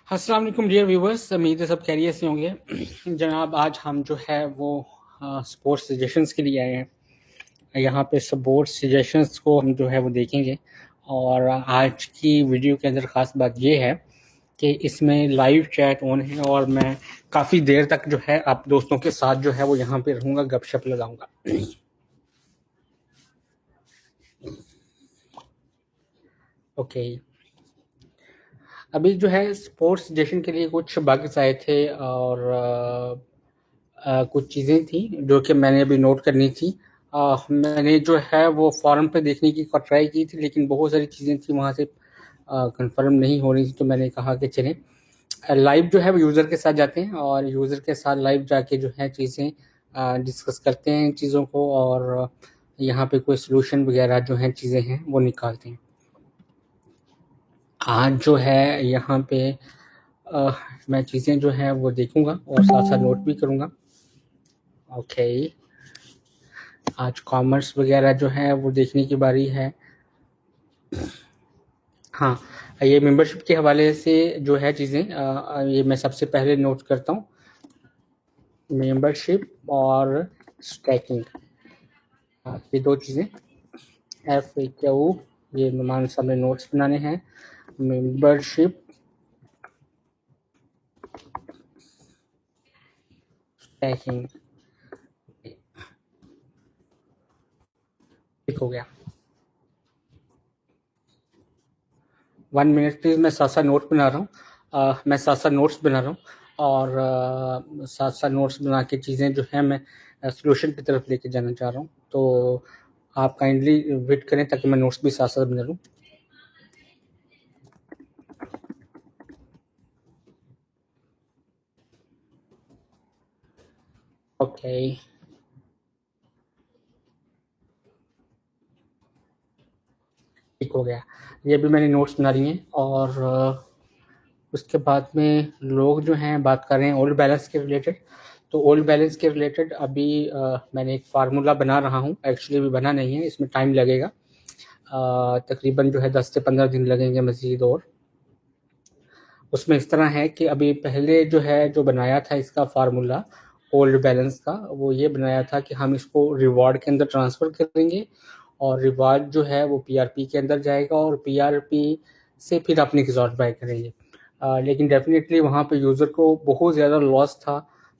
अस्सलाम वालेकुम dear viewers, उम्मीद है सब खैरियत से होंगे। जनाब, आज हम जो है वो स्पोर्ट्स सजेशंस के लिए आए हैं। यहाँ पे स्पोर्ट्स सजेशंस को हम जो है वो देखेंगे। और आज की वीडियो के अंदर ख़ास बात ये है कि इसमें लाइव चैट ऑन है और मैं काफ़ी देर तक जो है आप दोस्तों के साथ जो है वो यहाँ पे रहूँगा, गपशप लगाऊंगा। ओके, अभी जो है स्पोर्ट्स सजेशन के लिए कुछ बग्स आए थे और कुछ चीज़ें थी जो कि मैंने अभी नोट करनी थी। मैंने जो है वो फॉरम पे देखने की ट्राई की थी, लेकिन बहुत सारी चीज़ें थी वहाँ से कंफर्म नहीं हो रही थी, तो मैंने कहा कि चलें लाइव जो है वो यूज़र के साथ जाते हैं और यूज़र के साथ लाइव जाके जो है चीज़ें डिस्कस करते हैं इन चीज़ों को, और यहाँ पे कोई सोल्यूशन वगैरह जो है चीज़ें हैं वो निकालते हैं। आज जो है यहाँ पे अ, मैं चीज़ें जो है वो देखूंगा और साथ साथ नोट भी करूंगा। ओके, आज कॉमर्स वगैरह जो है वो देखने की बारी है। हाँ, ये मेंबरशिप के हवाले से जो है चीज़ें ये मैं सबसे पहले नोट करता हूँ, मेंबरशिप और स्टैकिंग। ये दो चीज़ें FAQ, ये मान सामने नोट्स बनाने हैं। मेंबरशिप, स्टैकिंग, ठीक हो गया। 1 मिनट प्लीज़, मैं साथ साथ नोट बना रहा हूँ। मैं साथ साथ नोट्स बना रहा हूँ और साथ साथ नोट्स बना के चीज़ें जो है मैं सोल्यूशन की तरफ लेके जाना चाह रहा हूँ, तो आप काइंडली वेट करें ताकि मैं नोट्स भी साथ साथ बना लूँ। ओके, ठीक हो गया। ये भी मैंने नोट्स बना लिए हैं और उसके बाद में लोग जो हैं बात कर रहे हैं ओल्ड बैलेंस के रिलेटेड। तो ओल्ड बैलेंस के रिलेटेड अभी मैंने एक फार्मूला बना रहा हूँ, एक्चुअली अभी बना नहीं है, इसमें टाइम लगेगा। तकरीबन जो है 10 से 15 दिन लगेंगे मज़ीद। और उसमें इस तरह है कि अभी पहले जो है जो बनाया था इसका फार्मूला ओल्ड बैलेंस का, वो ये बनाया था कि हम इसको रिवॉर्ड के अंदर ट्रांसफ़र करेंगे और रिवॉर्ड जो है वो PRP के अंदर जाएगा और PRP से फिर अपनी रिजॉर्ट बाय करेंगे। लेकिन डेफिनेटली वहाँ पे यूज़र को बहुत ज़्यादा लॉस था,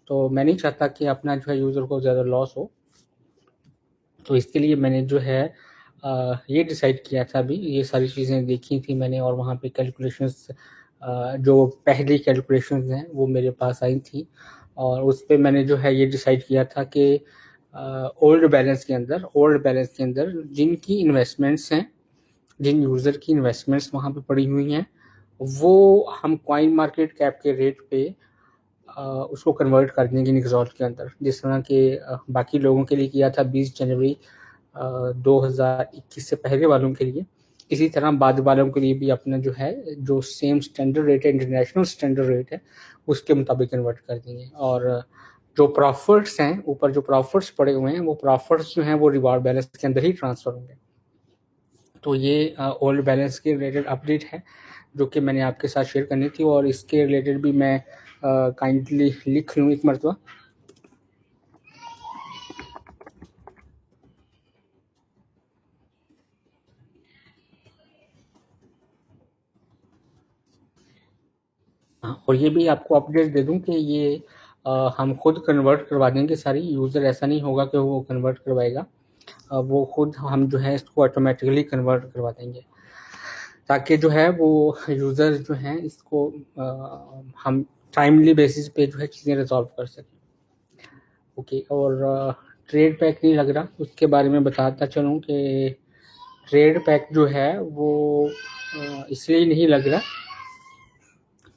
तो मैं नहीं चाहता कि अपना जो है यूज़र को ज़्यादा लॉस हो। तो इसके लिए मैंने जो है ये डिसाइड किया था, अभी ये सारी चीज़ें देखी थी मैंने और वहाँ पे कैलकुलेशंस, जो पहली कैलकुलेशंस हैं वो मेरे पास आई थी और उस पे मैंने जो है ये डिसाइड किया था कि ओल्ड बैलेंस के अंदर जिनकी इन्वेस्टमेंट्स हैं, जिन यूज़र की इन्वेस्टमेंट्स वहाँ पे पड़ी हुई हैं, वो हम कॉइन मार्केट कैप के रेट पे उसको कन्वर्ट कर देंगे निक्सॉल्ट के अंदर, जिस तरह के बाकी लोगों के लिए किया था 20 जनवरी 2021 से पहले वालों के लिए। इसी तरह बाद वालों के लिए भी अपना जो है जो सेम स्टैंडर्ड रेट है, इंटरनेशनल स्टैंडर्ड रेट है, उसके मुताबिक कन्वर्ट कर देंगे। और जो प्रॉफिट्स हैं, ऊपर जो प्रॉफिट्स पड़े हुए हैं, वो प्रॉफिट्स जो हैं वो रिवार्ड बैलेंस के अंदर ही ट्रांसफ़र होंगे। तो ये ओल्ड बैलेंस के रिलेटेड अपडेट है जो कि मैंने आपके साथ शेयर करनी थी, और इसके रिलेटेड भी मैं काइंडली लिख लूँ एक मरतबा। हाँ, और ये भी आपको अपडेट दे दूं कि ये हम खुद कन्वर्ट करवा देंगे सारी, यूज़र ऐसा नहीं होगा कि वो कन्वर्ट करवाएगा। वो खुद हम जो है इसको ऑटोमेटिकली कन्वर्ट करवा देंगे ताकि जो है वो यूज़र जो हैं इसको हम टाइमली बेसिस पे जो है चीज़ें रिजॉल्व कर सकें। ओके, और ट्रेड पैक नहीं लग रहा, उसके बारे में बताता चलूँ कि ट्रेड पैक जो है वो इसलिए नहीं लग रहा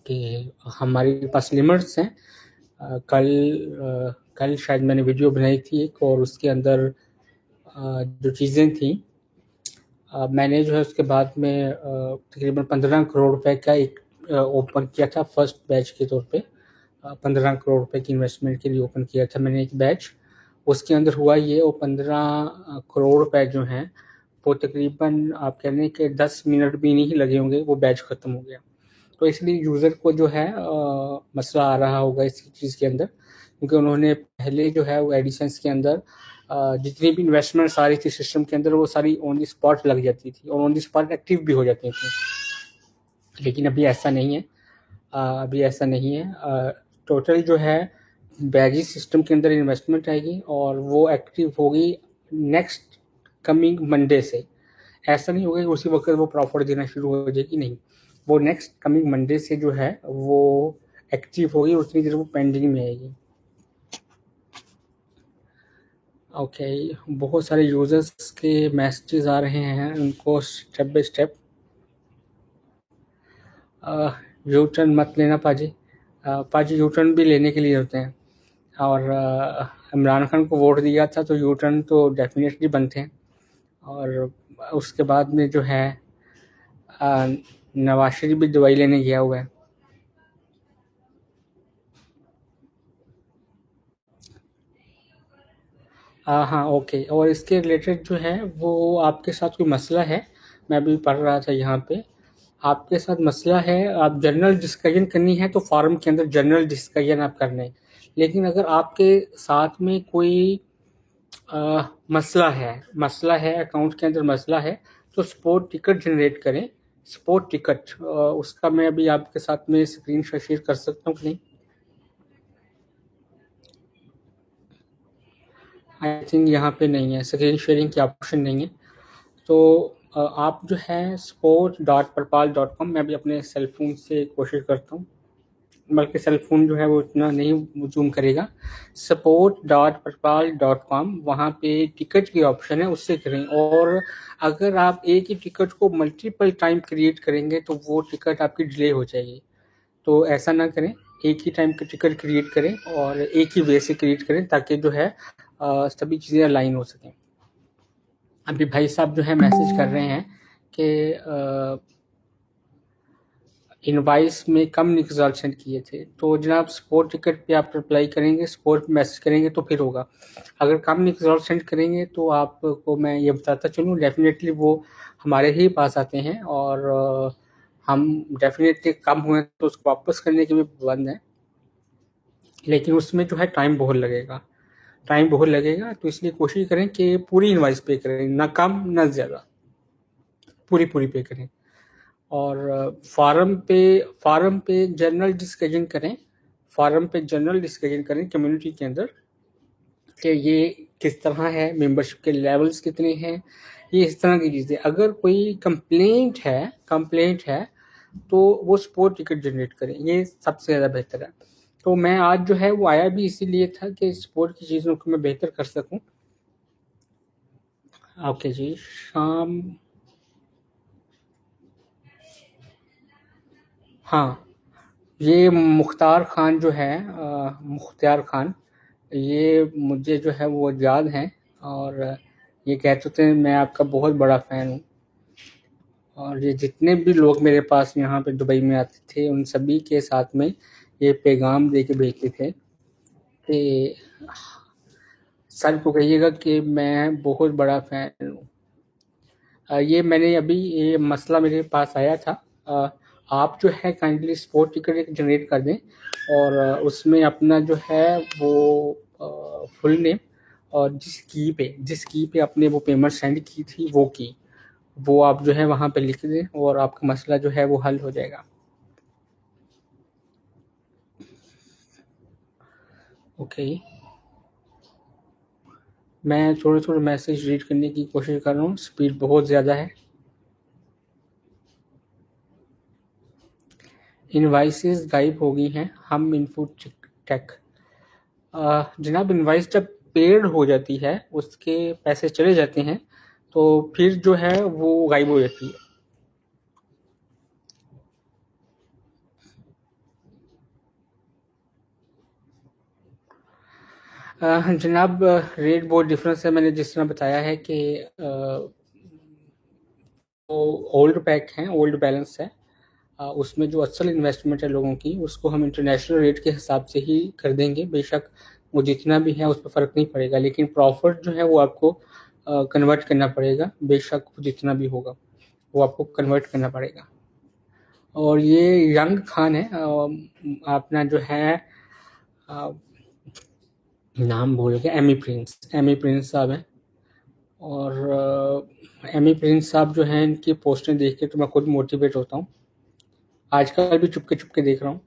कि हमारे पास लिमिट्स हैं। कल शायद मैंने वीडियो बनाई थी एक, और उसके अंदर जो चीज़ें थी, मैंने जो है उसके बाद में तकरीबन 15 करोड़ रुपए का एक ओपन किया था फर्स्ट बैच के तौर पे। 15 करोड़ रुपए की इन्वेस्टमेंट के लिए ओपन किया था मैंने एक बैच। उसके अंदर हुआ ये, वो 15 करोड़ रुपए जो हैं वो तकरीबन आप कह लें कि 10 मिनट भी नहीं लगे होंगे, वो बैच ख़त्म हो गया। तो इसलिए यूज़र को जो है मसला आ रहा होगा इस चीज़ के अंदर, क्योंकि उन्होंने पहले जो है वो एडिशंस के अंदर जितनी भी इन्वेस्टमेंट सारी थी सिस्टम के अंदर वो सारी ऑन द स्पॉट लग जाती थी और ऑन द स्पॉट एक्टिव भी हो जाती थी। लेकिन अभी ऐसा नहीं है। अभी ऐसा नहीं है। टोटल जो है बैजिस सिस्टम के अंदर इन्वेस्टमेंट आएगी और वो एक्टिव होगी नेक्स्ट कमिंग मंडे से। ऐसा नहीं होगा कि उसी वक्त वो प्रॉफिट देना शुरू हो जाएगी, नहीं, वो नेक्स्ट कमिंग मंडे से जो है वो एक्टिव होगी, उतनी देर वो पेंडिंग में आएगी। ओके, बहुत सारे यूजर्स के मैसेजेस आ रहे हैं, उनको step by step U turn मत लेना पाजी। पाजी यू टर्न भी लेने के लिए होते हैं, और इमरान खान को वोट दिया था तो यू टर्न तो डेफिनेटली बनते हैं। और उसके बाद में जो है नवाज शरीफ भी दवाई लेने गया हुआ है। हाँ, ओके। और इसके रिलेटेड जो है वो आपके साथ कोई मसला है, मैं अभी पढ़ रहा था यहाँ पे, आपके साथ मसला है, आप जनरल डिस्कशन करनी है तो फॉर्म के अंदर जनरल डिस्कशन आप कर लें। लेकिन अगर आपके साथ में कोई मसला है अकाउंट के अंदर मसला है, तो स्पोर्ट टिकट जनरेट करें। स्पोर्ट टिकट उसका मैं अभी आपके साथ में स्क्रीन शेयर कर सकता हूँ कि नहीं? आई थिंक यहाँ पे नहीं है, स्क्रीन शेयरिंग की ऑप्शन नहीं है। तो आप जो है sport.parpal.com, मैं भी अपने सेल फोन से कोशिश करता हूँ, बल्कि सेल फोन जो है वो इतना नहीं जूम करेगा। sport.parpal.com, वहाँ पे टिकट की ऑप्शन है, उससे करें। और अगर आप एक ही टिकट को मल्टीपल टाइम क्रिएट करेंगे तो वो टिकट आपकी डिले हो जाएगी, तो ऐसा ना करें। एक ही टाइम का टिकट क्रिएट करें और एक ही वे से क्रिएट करें, ताकि जो है सभी चीज़ें अलाइन हो सकें। अभी भाई साहब जो है मैसेज कर रहे हैं कि इनवाइस में कम रिजल्ट किए थे, तो जनाब स्पोर्ट टिकट पे आप रिप्लाई करेंगे, स्पोर्ट मैसेज करेंगे तो फिर होगा। अगर कम रिजल्ट सेंड करेंगे तो आपको मैं ये बताता चलूँ, डेफिनेटली वो हमारे ही पास आते हैं, और हम डेफिनेटली कम हुए तो उसको वापस करने के भी पाबंद हैं, लेकिन उसमें जो है टाइम बहुत लगेगा। तो इसलिए कोशिश करें कि पूरी इनवाइस पे करें, ना कम ना ज़्यादा, पूरी पे करें। और फार्म पे जनरल डिस्कशन करें, कम्युनिटी के अंदर कि ये किस तरह है, मेंबरशिप के लेवल्स कितने हैं, ये इस तरह की चीज़ें। अगर कोई कंप्लेंट है तो वो स्पोर्ट टिकट जनरेट करें, ये सबसे ज़्यादा बेहतर है। तो मैं आज जो है वो आया भी इसीलिए था कि स्पोर्ट की चीज़ों को मैं बेहतर कर सकूं। ओके जी, शाम, हाँ, ये मुख्तार खान जो है, मुख्तार खान, ये मुझे जो है वो याद हैं, और ये कहते थे मैं आपका बहुत बड़ा फ़ैन हूँ। और ये जितने भी लोग मेरे पास यहाँ पे दुबई में आते थे उन सभी के साथ में ये पैगाम दे के भेजते थे कि सर को कहिएगा कि मैं बहुत बड़ा फ़ैन हूँ। ये मसला मेरे पास आया था। आप जो है काइंडली स्पोर्ट टिकट एक जनरेट कर दें, और उसमें अपना जो है वो फुल नेम और जिस की पे आपने वो पेमेंट सेंड की थी वो आप जो है वहाँ पे लिख दें, और आपका मसला जो है वो हल हो जाएगा। ओके, मैं थोड़े थोड़े मैसेज रीड करने की कोशिश कर रहा हूँ, स्पीड बहुत ज़्यादा है। इनवाइसेस गायब हो गई हैं, हम इनपुट टेक। जनाब इनवाइस जब पेड हो जाती है, उसके पैसे चले जाते हैं, तो फिर जो है वो गायब हो जाती है। जनाब रेट बहुत डिफरेंस है, मैंने जिस तरह बताया है कि वो ओल्ड पैक हैं, ओल्ड बैलेंस है। उसमें जो असल इन्वेस्टमेंट है लोगों की, उसको हम इंटरनेशनल रेट के हिसाब से ही कर देंगे। बेशक वो जितना भी है उस पर फ़र्क नहीं पड़ेगा, लेकिन प्रॉफिट जो है वो आपको कन्वर्ट करना पड़ेगा। बेशक वो जितना भी होगा वो आपको कन्वर्ट करना पड़ेगा। और ये यंग खान है, अपना जो है अ, नाम भूल गया, एमी प्रिंस साहब हैं। और एमी प्रिंस साहब जो हैं, इनकी पोस्टें देख के तो मैं खुद मोटिवेट होता हूँ। आजकल भी चुपके चुपके देख रहा हूँ।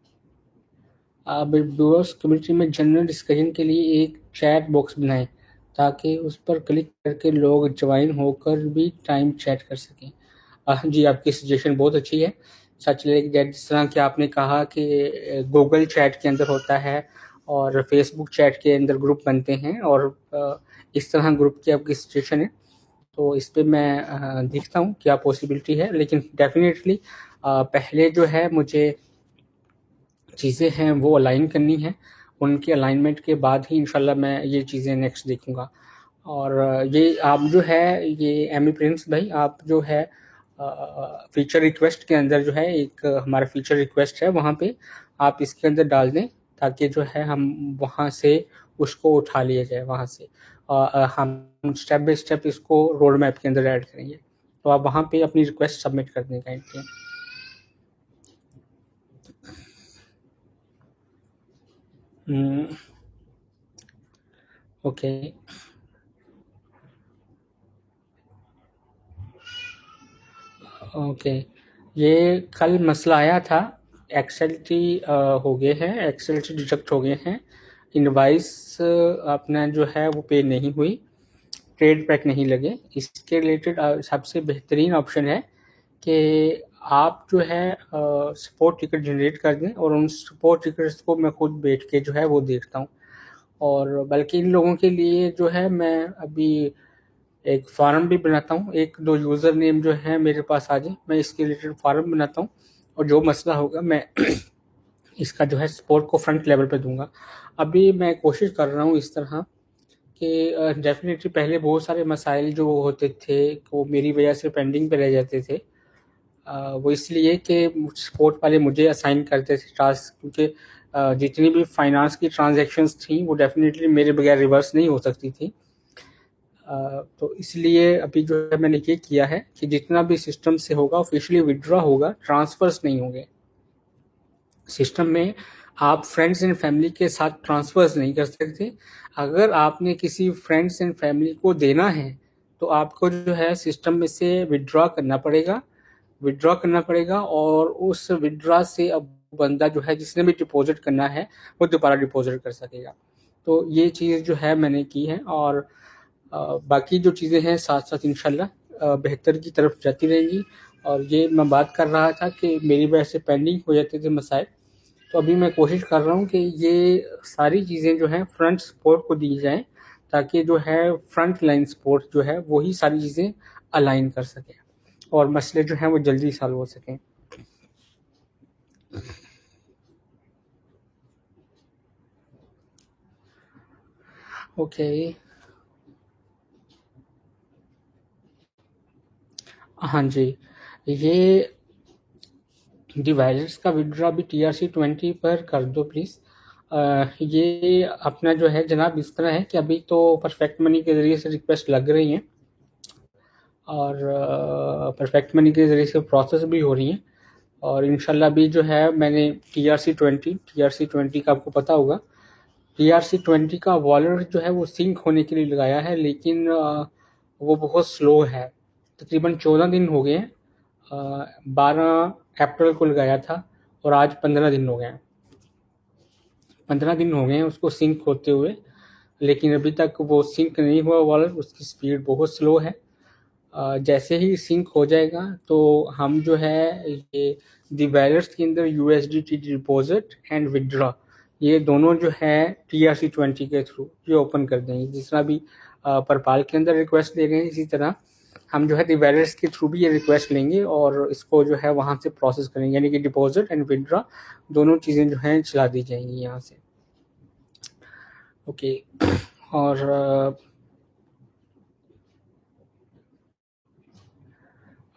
बिग बॉस कम्युनिटी में जनरल डिस्कशन के लिए एक चैट बॉक्स बनाएं, ताकि उस पर क्लिक करके लोग ज्वाइन होकर भी टाइम चैट कर सकें। जी, आपकी सजेशन बहुत अच्छी है। सच जिस तरह कि आपने कहा कि गूगल चैट के अंदर होता है और फेसबुक चैट के अंदर ग्रुप बनते हैं, और इस तरह ग्रुप की आपकी सजेशन है, तो इस पे मैं देखता हूँ क्या पॉसिबिलिटी है। लेकिन डेफिनेटली पहले जो है मुझे चीज़ें हैं वो अलाइन करनी है। उनके अलाइनमेंट के बाद ही इंशाल्लाह मैं ये चीज़ें नेक्स्ट देखूँगा। और ये आप जो है, ये एमी प्रिंस भाई, आप जो है फीचर रिक्वेस्ट के अंदर जो है, एक हमारा फीचर रिक्वेस्ट है, वहाँ पे आप इसके अंदर डाल दें, ताकि जो है हम वहाँ से उसको उठा लिया जाए वहाँ से। हम स्टेप बाय स्टेप इसको रोड मैप के अंदर ऐड करेंगे, तो आप वहाँ पे अपनी रिक्वेस्ट सबमिट कर दें काइंडली। ओके। ओके, ये कल मसला आया था। एक्सएलटी हो गए हैं, एक्सएलटी डिडक्ट हो गए हैं। इनवाइस अपना जो है वो पे नहीं हुई, ट्रेड पैक नहीं लगे। इसके रिलेटेड सबसे बेहतरीन ऑप्शन है कि आप जो है सपोर्ट टिकट जनरेट कर दें, और उन सपोर्ट टिकट्स को मैं खुद बैठ के जो है वो देखता हूँ। और बल्कि इन लोगों के लिए जो है मैं अभी एक फार्म भी बनाता हूँ, एक दो यूज़र नेम जो है मेरे पास आ जाए, मैं इसके रिलेटेड फार्म बनाता हूँ, और जो मसला होगा मैं इसका जो है सपोर्ट को फ्रंट लेवल पे दूंगा। अभी मैं कोशिश कर रहा हूँ इस तरह कि डेफिनेटली पहले बहुत सारे मसाइल जो होते थे वो मेरी वजह से पेंडिंग पे रह जाते थे। वो इसलिए कि सपोर्ट वाले मुझे असाइन करते थे टास्क, क्योंकि जितनी भी फाइनेंस की ट्रांजैक्शंस थी वो डेफिनेटली मेरे बगैर रिवर्स नहीं हो सकती थी। तो इसलिए अभी जो है मैंने ये किया है कि जितना भी सिस्टम से होगा ऑफिशियली विड्रॉ होगा, ट्रांसफर्स नहीं होंगे सिस्टम में। आप फ्रेंड्स एंड फैमिली के साथ ट्रांसफर्स नहीं कर सकते। अगर आपने किसी फ्रेंड्स एंड फैमिली को देना है, तो आपको जो है सिस्टम में से विड्रॉ करना पड़ेगा, और उस विड्रॉ से अब बंदा जो है जिसने भी डिपॉजिट करना है वो दोबारा डिपॉजिट कर सकेगा। तो ये चीज़ जो है मैंने की है, और बाकी जो चीज़ें हैं साथ साथ इंशाल्लाह बेहतर की तरफ जाती रहेंगी। और ये मैं बात कर रहा था कि मेरी वजह से पेंडिंग हो जाते थे मसाइल, तो अभी मैं कोशिश कर रहा हूँ कि ये सारी चीज़ें जो हैं फ्रंट सपोर्ट को दी जाएं, ताकि जो है फ्रंट लाइन सपोर्ट जो है वही सारी चीज़ें अलाइन कर सके, और मसले जो हैं वो जल्दी सॉल्व हो सकें। ओके। हाँ जी, ये डिवाइस का विड्रॉ भी TRC20 पर कर दो प्लीज़। ये अपना जो है जनाब इस तरह है कि अभी तो परफेक्ट मनी के ज़रिए से रिक्वेस्ट लग रही हैं, और परफेक्ट मनी के ज़रिए से प्रोसेस भी हो रही हैं। और इंशाल्लाह भी जो है मैंने TRC20 का आपको पता होगा, TRC20 का वॉलेट जो है वो सिंक होने के लिए लगाया है, लेकिन वो बहुत स्लो है। तकरीबन 14 दिन हो गए हैं। 12 अप्रैल को लगाया था, और आज 15 दिन हो गए हैं। 15 दिन हो गए हैं उसको सिंक होते हुए, लेकिन अभी तक वो सिंक नहीं हुआ वॉलेट, उसकी स्पीड बहुत स्लो है। जैसे ही सिंक हो जाएगा तो हम जो है ये दी वैलेट्स के अंदर USDT डिपॉजिट एंड विड्रॉ, ये दोनों जो है TRC20 के थ्रू ये ओपन कर देंगे। जिस तरह भी परपाल के अंदर रिक्वेस्ट ले रहे हैं, इसी तरह हम जो है दी वैलेट्स के थ्रू भी ये रिक्वेस्ट लेंगे, और इसको जो है वहाँ से प्रोसेस करेंगे, यानी कि डिपॉजिट एंड विड्रॉ दोनों चीज़ें जो हैं चला दी जाएंगी यहाँ से। ओके।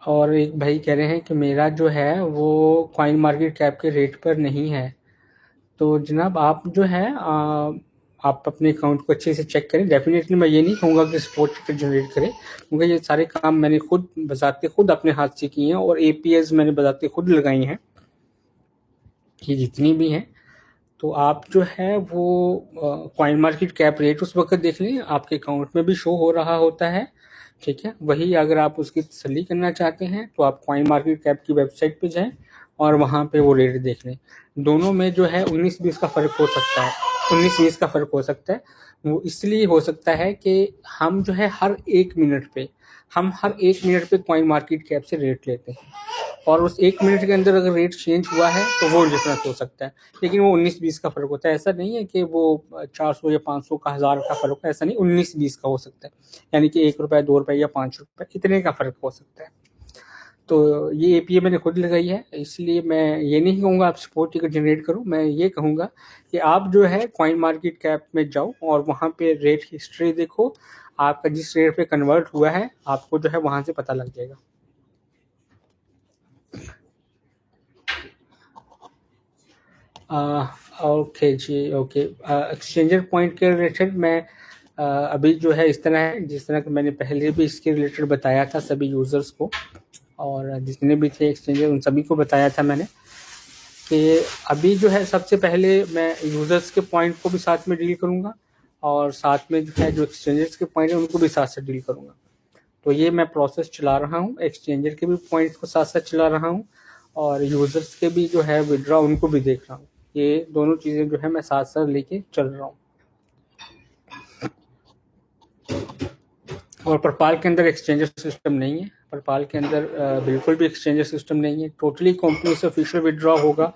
और एक भाई कह रहे हैं कि मेरा जो है वो कॉइन मार्केट कैप के रेट पर नहीं है। तो जनाब आप जो है आप अपने अकाउंट को अच्छे से चेक करें। डेफिनेटली मैं ये नहीं कहूँगा कि स्पॉट टिकट जनरेट करें, क्योंकि ये सारे काम मैंने खुद बजाते खुद अपने हाथ से किए हैं, और APS मैंने बजाते खुद लगाई हैं। कि जितनी भी हैं, तो आप जो है वो कॉइन मार्केट कैप रेट उस वक्त देख लें, आपके अकाउंट में भी शो हो रहा होता है, ठीक है। वही अगर आप उसकी तसल्ली करना चाहते हैं तो आप कॉइन मार्केट कैप की वेबसाइट पे जाएं और वहाँ पे वो रेट देख लें। दोनों में जो है 19-20 का फ़र्क हो सकता है, 19-20 का फ़र्क हो सकता है। वो इसलिए हो सकता है कि हम जो है हर 1 मिनट पे कॉइन मार्केट कैप से रेट लेते हैं, और उस 1 मिनट के अंदर अगर रेट चेंज हुआ है तो वो डिफरेंस हो सकता है, लेकिन वो 19-20 का फर्क होता है। ऐसा नहीं है कि वो 400 या 500 का, 1000 का फर्क है, ऐसा नहीं, 19-20 का हो सकता है, यानी कि 1 रुपए, 2 रुपए या 5 रुपए, इतने का फर्क हो सकता है। तो ये एपीए मैंने खुद लगाई है, इसलिए मैं ये नहीं कहूँगा आप स्पॉट टिकट जनरेट करो, मैं ये कहूँगा कि आप जो है कॉइन मार्केट कैप में जाओ और वहाँ पे रेट हिस्ट्री देखो, आपका जिस रेट पे कन्वर्ट हुआ है आपको जो है वहाँ से पता लग जाएगा। ओके जी, ओके। एक्सचेंजर पॉइंट के रिलेटेड मैं अभी जो है इस तरह है, जिस तरह कि मैंने पहले भी इसके रिलेटेड बताया था सभी यूज़र्स को, और जितने भी थे एक्सचेंजर उन सभी को बताया था मैंने कि अभी जो है सबसे पहले मैं यूज़र्स के पॉइंट को भी साथ में डील करूँगा, और साथ में जो है जो एक्सचेंजर्स के पॉइंट है उनको भी साथ साथ डील करूँगा। तो ये मैं प्रोसेस चला रहा हूँ, एक्सचेंजर के भी पॉइंट्स को साथ साथ चला रहा हूँ, और यूज़र्स के भी जो है विड्रॉ उनको भी देख रहा हूँ। ये दोनों चीज़ें जो है मैं साथ साथ लेके चल रहा हूँ। और परपाल के अंदर एक्सचेंजर सिस्टम नहीं है, परपाल के अंदर बिल्कुल भी एक्सचेंजर सिस्टम नहीं है, टोटली कंपनी से ऑफिशियल विड्रॉ होगा,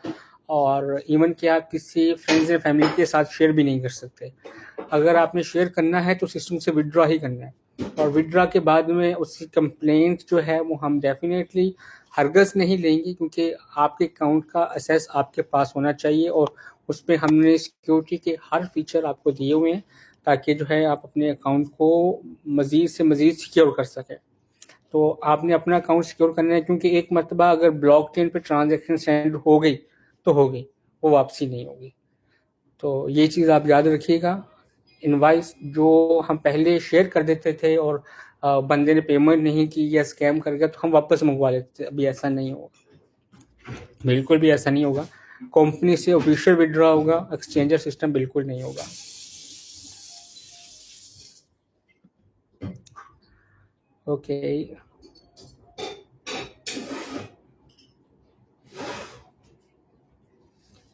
और इवन कि आप किसी फ्रेंड्स एंड फैमिली के साथ शेयर भी नहीं कर सकते। अगर आपने शेयर करना है तो सिस्टम से विड्रॉ ही करना है, और विड्रॉ के बाद में उसकी कंप्लेंट जो है वो हम डेफिनेटली हरगज़ नहीं लेंगे, क्योंकि आपके अकाउंट का एक्सेस आपके पास होना चाहिए, और उस पर हमने सिक्योरिटी के हर फीचर आपको दिए हुए हैं, ताकि जो है आप अपने अकाउंट को मज़ीद से मज़ीद सिक्योर कर सकें। तो आपने अपना अकाउंट सिक्योर करना है, क्योंकि एक मरतबा अगर ब्लॉक चेन पे ट्रांजेक्शन सेंड हो गई तो हो गई, वो वापसी नहीं होगी। तो ये चीज़ आप याद रखिएगा। इनवाइस जो हम पहले शेयर कर देते थे और बंदे ने पेमेंट नहीं की या स्कैम कर गया तो हम वापस मंगवा लेते थे, अभी ऐसा नहीं होगा, बिल्कुल भी ऐसा नहीं होगा। कंपनी से ऑफिशियल विड्रॉ होगा, एक्सचेंजर सिस्टम बिल्कुल नहीं होगा। ओके।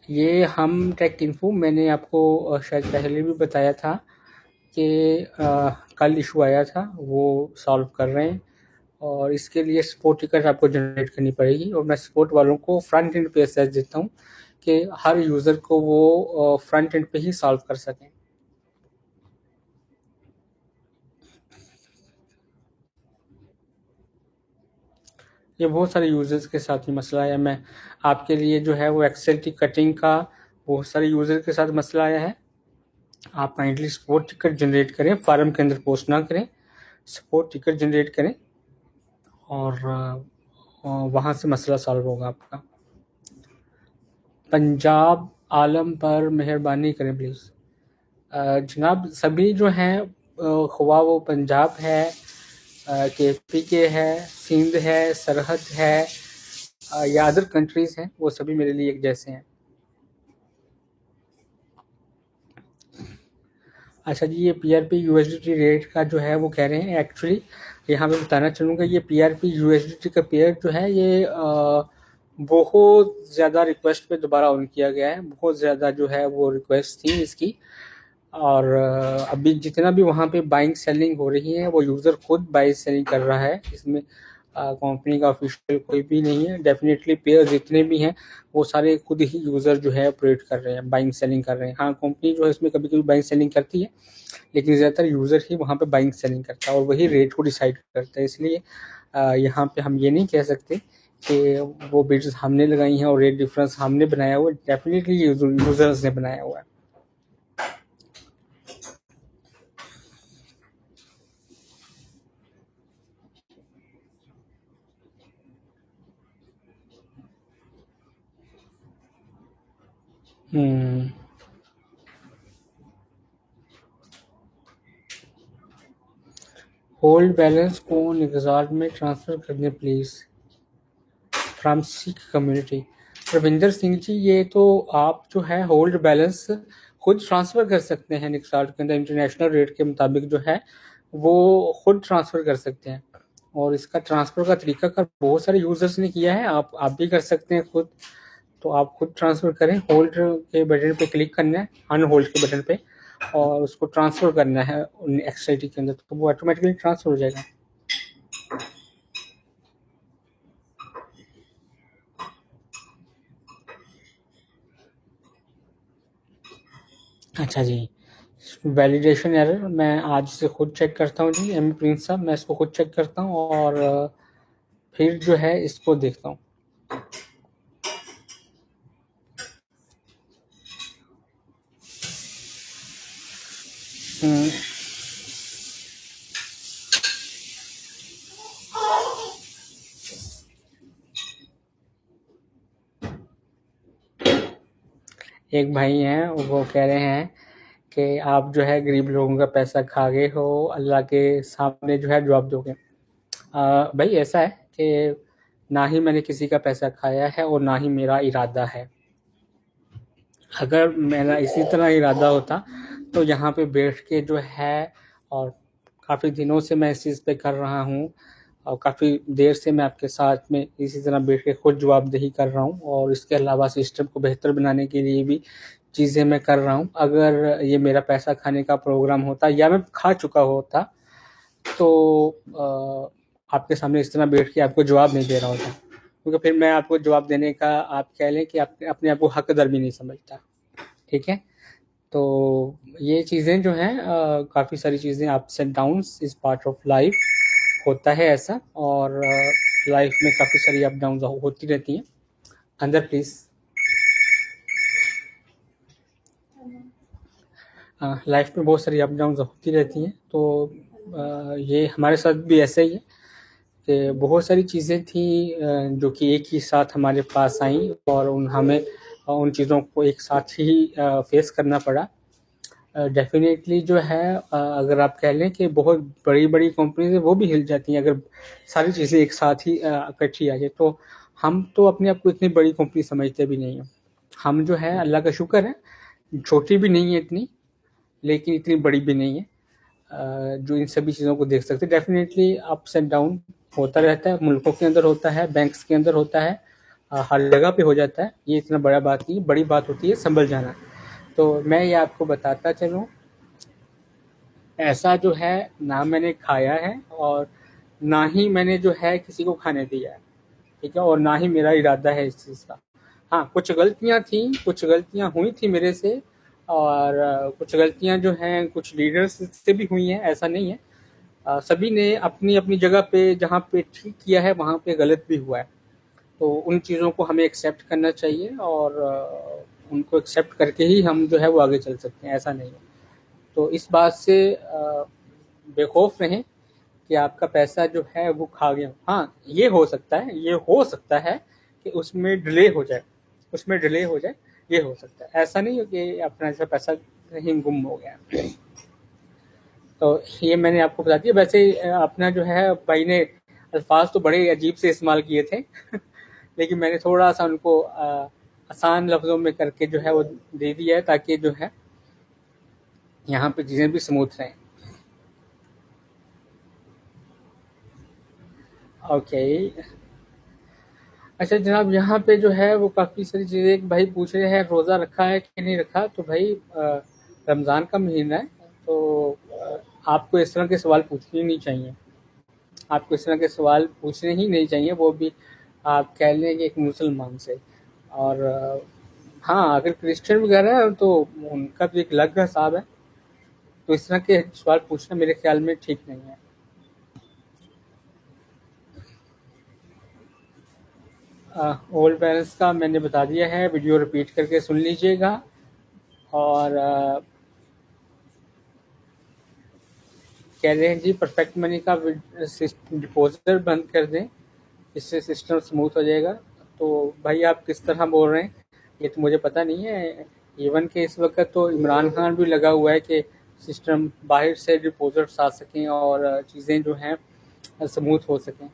ये हम टेक इन्फो, मैंने आपको शायद पहले भी बताया था कि कल इशू आया था, वो सॉल्व कर रहे हैं, और इसके लिए सपोर्ट टिकट आपको जनरेट करनी पड़ेगी, और मैं सपोर्ट वालों को फ्रंट एंड पे एक्सेस देता हूँ कि हर यूज़र को वो फ्रंट एंड पे ही सॉल्व कर सकें। ये बहुत सारे यूज़र्स के साथ ही मसला है। मैं आपके लिए जो है वो एक्सेल की कटिंग का बहुत सारे यूज़र के साथ मसला आया है। आप काइंडली सपोर्ट टिकट जनरेट करें, फार्म के अंदर पोस्ट ना करें, सपोर्ट टिकट जनरेट करें, और वहाँ से मसला सॉल्व होगा आपका। पंजाब आलम पर मेहरबानी करें प्लीज़। जनाब सभी जो हैं, ख्वा वो पंजाब है, केपी के है, सिंध है, सरहद है, या अदर कंट्रीज़ हैं, वो सभी मेरे लिए एक जैसे हैं। अच्छा जी, ये पीआरपी यूएसडीटी रेट का जो है वो कह रहे हैं, एक्चुअली यहाँ पे बताना चाहूँगा, ये पीआरपी यूएसडीटी का पेयर जो है ये बहुत ज़्यादा रिक्वेस्ट पे दोबारा ऑन किया गया है, बहुत ज़्यादा जो है वो रिक्वेस्ट थी इसकी, और अभी जितना भी वहाँ पे बाइंग सेलिंग हो रही है वो यूज़र खुद बाई सेलिंग कर रहा है, इसमें कंपनी का ऑफिशियल कोई भी नहीं है। डेफिनेटली पेयर जितने भी हैं वो सारे खुद ही यूज़र जो है ऑपरेट कर रहे हैं, बाइंग सेलिंग कर रहे हैं। हाँ, कंपनी जो है इसमें कभी कभी बाइंग सेलिंग करती है, लेकिन ज़्यादातर यूज़र ही वहाँ पे बाइंग सेलिंग करता है, और वही रेट को डिसाइड करता है। इसलिए यहाँ पे हम ये नहीं कह सकते कि वो बिड्स हमने लगाई हैं और रेट डिफरेंस हमने बनाया हुआ है, डेफिनेटली यूज़र्स ने बनाया हुआ है। होल्ड बैलेंस को निगजार्ड में ट्रांसफ़र कर दें please, from Sikh community. Ravinder Singh ji, ये तो आप जो है होल्ड बैलेंस खुद ट्रांसफर कर सकते हैं निक्सार्ट के अंदर, इंटरनेशनल रेट के मुताबिक जो है वो खुद ट्रांसफर कर सकते हैं। और इसका ट्रांसफर का तरीका कर बहुत सारे यूजर्स ने किया है, आप भी कर सकते हैं खुद। तो आप खुद ट्रांसफर करें, होल्ड के बटन पे क्लिक करना है, अनहोल्ड के बटन पे, और उसको ट्रांसफर करना है एक्सआईटी के अंदर, तो वो ऑटोमेटिकली ट्रांसफर हो जाएगा। अच्छा जी, वैलिडेशन एरर मैं आज से खुद चेक करता हूँ जी, एम प्रिंस साहब, मैं इसको खुद चेक करता हूँ और फिर जो है इसको देखता हूँ। हम्म, एक भाई हैं, वो कह रहे हैं कि आप जो है गरीब लोगों का पैसा खा गए हो, अल्लाह के सामने जो है जवाब दोगे। भाई ऐसा है कि ना ही मैंने किसी का पैसा खाया है और ना ही मेरा इरादा है। अगर मेरा इसी तरह इरादा होता तो यहाँ पे बैठ के जो है, और काफ़ी दिनों से मैं इस चीज़ पे कर रहा हूँ, और काफ़ी देर से मैं आपके साथ में इसी तरह बैठ के खुद जवाबदेही कर रहा हूँ, और इसके अलावा सिस्टम को बेहतर बनाने के लिए भी चीज़ें मैं कर रहा हूँ। अगर ये मेरा पैसा खाने का प्रोग्राम होता या मैं खा चुका होता तो आपके सामने इस तरह बैठ के आपको जवाब नहीं दे रहा होता, क्योंकि फिर मैं आपको जवाब देने का, आप कह लें कि आप अपने आप को हकदार भी नहीं समझता। ठीक है, तो ये चीज़ें जो हैं, काफ़ी सारी चीज़ें, ups and downs is part of life, होता है ऐसा। और लाइफ में काफ़ी सारी अप डाउन होती रहती हैं। अंदर प्लीज़, लाइफ में बहुत सारी अप डाउन होती रहती हैं, तो ये हमारे साथ भी ऐसा ही है कि बहुत सारी चीज़ें थी जो कि एक ही साथ हमारे पास आई, और हमें उन चीज़ों को एक साथ ही फेस करना पड़ा। डेफिनेटली जो है, अगर आप कह लें कि बहुत बड़ी बड़ी कंपनीज है वो भी हिल जाती हैं अगर सारी चीज़ें एक साथ ही इकट्ठी आ जाए। तो हम तो अपने आप को इतनी बड़ी कंपनी समझते भी नहीं हैं। हम जो है, अल्लाह का शुक्र है, छोटी भी नहीं है इतनी, लेकिन इतनी बड़ी भी नहीं है जो इन सभी चीज़ों को देख सकते। डेफिनेटली अप्स एंड डाउन होता रहता है, मुल्कों के अंदर होता है, बैंक्स के अंदर होता है, हर जगह पे हो जाता है। ये इतना बड़ा बात नहीं, बड़ी बात होती है संभल जाना। तो मैं ये आपको बताता चलूँ, ऐसा जो है ना मैंने खाया है, और ना ही मैंने जो है किसी को खाने दिया है। ठीक है, और ना ही मेरा इरादा है इस चीज़ का। हाँ, कुछ गलतियाँ थी, कुछ गलतियाँ हुई थी मेरे से, और कुछ गलतियाँ जो हैं कुछ लीडर्स से भी हुई हैं, ऐसा नहीं है। सभी ने अपनी अपनी जगह पे जहाँ पे ठीक किया है वहाँ पे गलत भी हुआ है। तो उन चीज़ों को हमें एक्सेप्ट करना चाहिए, और उनको एक्सेप्ट करके ही हम जो है वो आगे चल सकते हैं, ऐसा नहीं है। तो इस बात से बेखौफ रहें कि आपका पैसा जो है वो खा गया। हाँ, ये हो सकता है, ये हो सकता है कि उसमें डिले हो जाए, उसमें डिले हो जाए, ये हो सकता है। ऐसा नहीं हो कि अपना जैसा पैसा कहीं गुम हो गया। तो ये मैंने आपको बता दिया। वैसे अपना जो है भाई ने अल्फाज तो बड़े अजीब से इस्तेमाल किए थे लेकिन मैंने थोड़ा सा उनको आसान लफ्ज़ों में करके जो है वो दे दिया है, ताकि जो है यहाँ पे चीज़ें भी स्मूथ रहें। ओके, अच्छा जनाब, यहाँ पे जो है वो काफ़ी सारी चीज़ें, एक भाई पूछ रहे हैं रोज़ा रखा है कि नहीं रखा। तो भाई रमज़ान का महीना है, तो आपको इस तरह के सवाल पूछने नहीं चाहिए। आपको इस तरह के सवाल पूछने ही नहीं चाहिए, वो भी आप कह लें कि एक मुसलमान से। और हाँ, अगर क्रिश्चियन वगैरह है तो उनका भी एक अलग हिसाब है। तो इस तरह के सवाल पूछना मेरे ख्याल में ठीक नहीं है। ओल्ड बैलेंस का मैंने बता दिया है, वीडियो रिपीट करके सुन लीजिएगा। और कह रहे हैं जी परफेक्ट मनी का डिपॉजिट बंद कर दें, इससे सिस्टम स्मूथ हो जाएगा। तो भाई आप किस तरह बोल रहे हैं, ये तो मुझे पता नहीं है। इवन के इस वक्त तो इमरान खान भी लगा हुआ है कि सिस्टम बाहर से डिपॉजिट्स आ सकें और चीज़ें जो हैं स्मूथ हो सकें।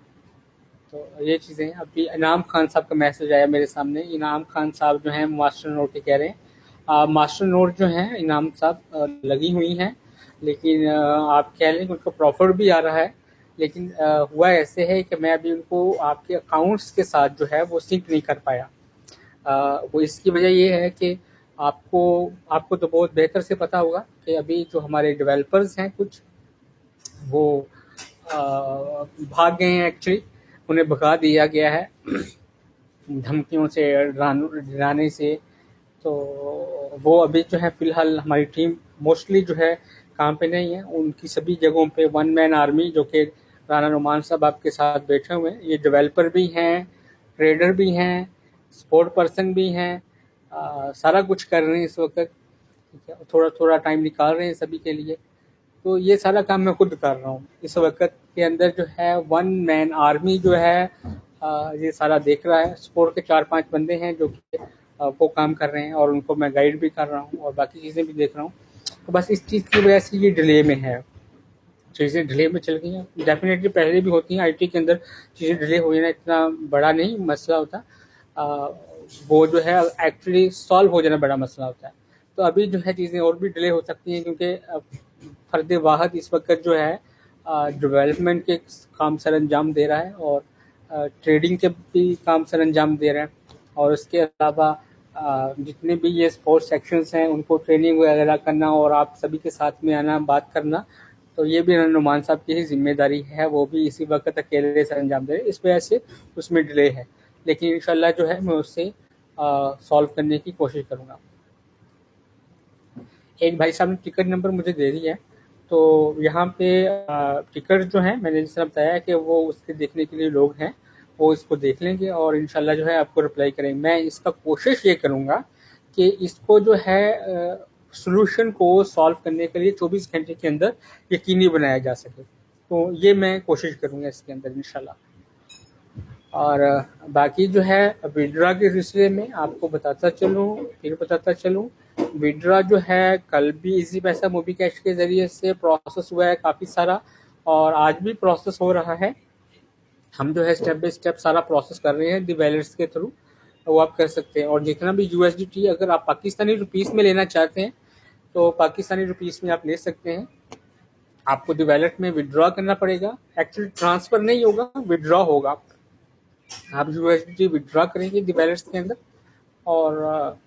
तो ये चीज़ें हैं। अभी इनाम खान साहब का मैसेज आया मेरे सामने। इनाम खान साहब जो हैं मास्टर नोट ही कह रहे हैं। मास्टर नोट जो हैं इनाम साहब लगी हुई हैं, लेकिन आप कह लें कि उनको प्रॉफिट भी आ रहा है। लेकिन हुआ ऐसे है कि मैं अभी उनको आपके अकाउंट्स के साथ जो है वो सिंक नहीं कर पाया। वो इसकी वजह ये है कि आपको आपको तो बहुत बेहतर से पता होगा कि अभी जो हमारे डेवलपर्स हैं कुछ, वो भाग गए हैं एक्चुअली। उन्हें भगा दिया गया है धमकियों से, डराने से। तो वो अभी जो है फ़िलहाल हमारी टीम मोस्टली जो है काम पे नहीं है। उनकी सभी जगहों पे वन मैन आर्मी, जो कि राना नुमान साहब आपके साथ बैठे हुए हैं, ये डेवलपर भी हैं, ट्रेडर भी हैं, स्पोर्ट पर्सन भी हैं, सारा कुछ कर रहे हैं इस वक्त। ठीक है, थोड़ा थोड़ा टाइम निकाल रहे हैं सभी के लिए। तो ये सारा काम मैं खुद कर रहा हूँ इस वक्त के अंदर। जो है वन मैन आर्मी जो है ये सारा देख रहा है। स्पोर्ट के 4-5 बंदे हैं जो कि वो काम कर रहे हैं, और उनको मैं गाइड भी कर रहा हूँ और बाकी चीज़ें भी देख रहा हूँ। तो बस इस चीज़ की वजह से ये डिले में है, चीज़ें डिले में चल गई हैं। डेफिनेटली पहले भी होती हैं आईटी के अंदर, चीज़ें डिले हुई ना, इतना बड़ा नहीं मसला होता। आ, वो जो है एक्चुअली सॉल्व हो जाना बड़ा मसला होता है। तो अभी जो है चीज़ें और भी डिले हो सकती हैं, क्योंकि फर्द वाहद इस वक्त जो है डेवलपमेंट के काम सर अंजाम दे रहा है, और ट्रेडिंग के भी काम सर अंजाम दे रहा है। और उसके अलावा जितने भी ये स्पोर्ट्स सेक्शंस हैं उनको ट्रेनिंग वगैरह करना और आप सभी के साथ में आना, बात करना, तो ये भी नुमान साहब की ही जिम्मेदारी है। वो भी इसी वक्त अकेले सर अंजाम दे रहे हैं, इस वजह से उसमें डिले है। लेकिन इंशाल्लाह जो है मैं उससे सॉल्व करने की कोशिश करूँगा। एक भाई साहब ने टिकट नंबर मुझे दे दिया है, तो यहाँ पे टिकट जो है मैंने जैसे बताया कि वो उसके देखने के लिए लोग हैं, वो इसको देख लेंगे और इंशाल्लाह जो है आपको रिप्लाई करेंगे। मैं इसका कोशिश ये करूँगा कि इसको जो है सोल्यूशन को सॉल्व करने के लिए 24 घंटे के अंदर यकीनी बनाया जा सके। तो ये मैं कोशिश करूँगा इसके अंदर इंशाल्लाह। और बाकी जो है विड्रा के सिलसिले में आपको बताता चलूँ, विड्रा जो है कल भी इजी पैसा मोबी कैश के ज़रिए से प्रोसेस हुआ है काफ़ी सारा, और आज भी प्रोसेस हो रहा है। हम जो है स्टेप बाय स्टेप सारा प्रोसेस कर रहे हैं दी वैलेट्स के थ्रू, वो आप कर सकते हैं। और जितना भी यूएसडीटी अगर आप पाकिस्तानी रुपीस में लेना चाहते हैं तो पाकिस्तानी रुपीस में आप ले सकते हैं। आपको दी वैलेट में विड्रॉ करना पड़ेगा, एक्चुअली ट्रांसफ़र नहीं होगा, विड्रॉ होगा। आप यूएसडी विड्रॉ करेंगे दी वैलेट्स के अंदर, और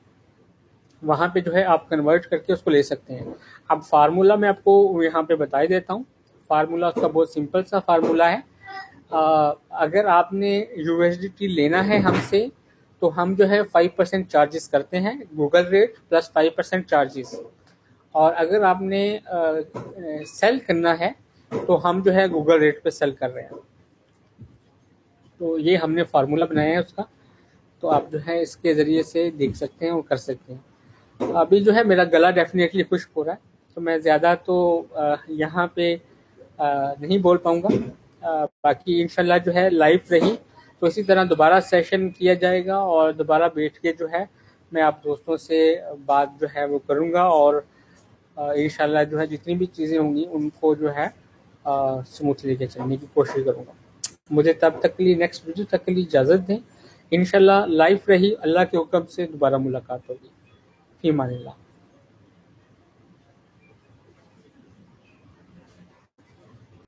वहाँ पे जो है आप कन्वर्ट करके उसको ले सकते हैं। अब फार्मूला मैं आपको यहाँ पे बता ही देता हूँ। फार्मूला उसका बहुत सिंपल सा फार्मूला है। अगर आपने यूएसडीटी लेना है हमसे, तो हम जो है 5% चार्जेस करते हैं, गूगल रेट प्लस 5% चार्जेस। और अगर आपने सेल करना है तो हम जो है गूगल रेट पे सेल कर रहे हैं। तो ये हमने फार्मूला बनाया है उसका, तो आप जो है इसके ज़रिए से देख सकते हैं और कर सकते हैं। अभी जो है मेरा गला डेफिनेटली खुश्क हो रहा है, तो मैं ज़्यादा तो यहाँ पे नहीं बोल पाऊँगा। बाकी इंशाल्लाह जो है लाइव रही तो इसी तरह दोबारा सेशन किया जाएगा, और दोबारा बैठ के जो है मैं आप दोस्तों से बात जो है वो करूँगा, और इंशाल्लाह जो है जितनी भी चीज़ें होंगी उनको जो है स्मूथ लेके चलने की कोशिश करूँगा। मुझे तब तक के लिए, नेक्स्ट वीडियो तक के लिए इजाज़त दें। इंशाल्लाह लाइफ रही, अल्लाह के हुक्म से दोबारा मुलाकात होगी। फी अमानिल्लाह।